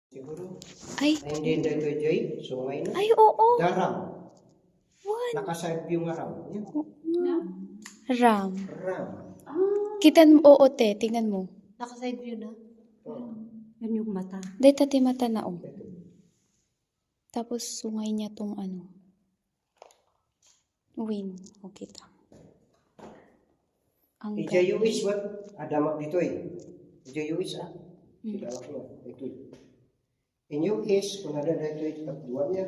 Siguro. Ay, Ay, hindi dito, Joy. Sungay na. ay, oo. Daram. What? Nakasarap yung ram. Yan. Ram. Ram. Kitan mo, oo, te. Tingnan mo. Naka-side view na. Oh. Yan yung mata. Dahil tati mata na, oh. Tapos sungay niya tong ano. Win. O, kita. Ang Ija is what? Adamak dito eh. Ija is ah. Sila ako. Ito eh. Inyo is, kung nada dito eh, pagduan niya.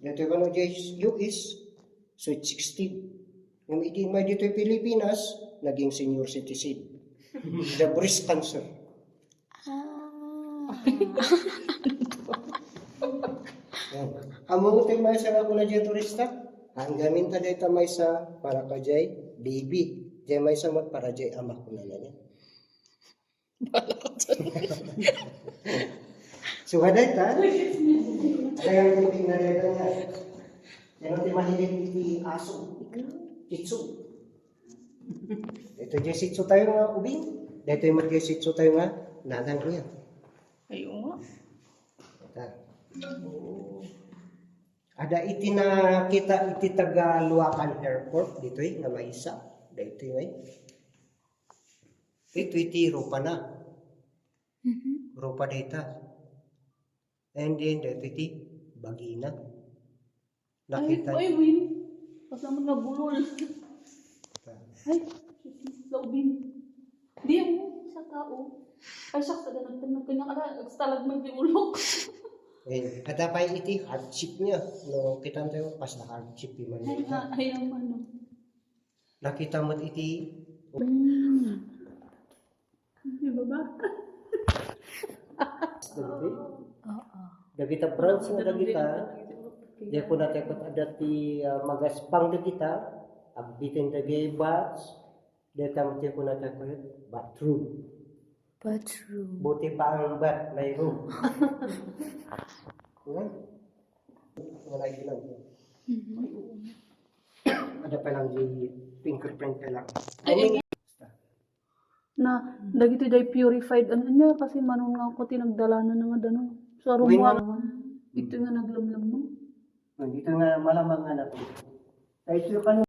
Dito ka no, you is, so it's 16. Yung may dito eh, Pilipinas, naging senior citizen. The breast cancer. Ah. Amo tayo may sa ako na dyan turista. Ang gamin ta dito may sa para ka jay baby. Jay may sa mat para jay amak ko na niya. So ada ta? Ada yang penting na dito nga. Yan ang mahilig ti aso. Shih Ito jay Shih Tzu tayo nga ubing. Dito yung mag Shih Tzu tayo nga nagan ko yan. Ayun. Ada iti na kita iti taga Luacan Airport dito nga may isa. Dito yung ito iti rupa na. Rupa data. And then dito iti Bagina. Nakita Ay, Win. Pas naman nga bulol. Ay, laubin. Di mo, sa tao. Ay, siya, sa ganang kanyang stalagmite yung ulok. eh, ada pa iti hardship niya. No, kita tayo pas na hardship man Ay, kita. ay, ang ano. Nakita mo iti Di ba ba? Oo. dagita branch nga dagita. Di ko natekot ada ti magaspang dagita. Abitin dagay bats. Dito mo ko natekot bathroom. Bathroom. Buti pa ang bat may room. Wala yun. Ada pa lang di fingerprint ka lang. Na, dagiti day purified. Ano niya, kasi manong nga ako tinagdalanan na nga dano. Sa rumuha. Ito nga naglamlam mo. Dito nga malamang nga natin. Kahit yung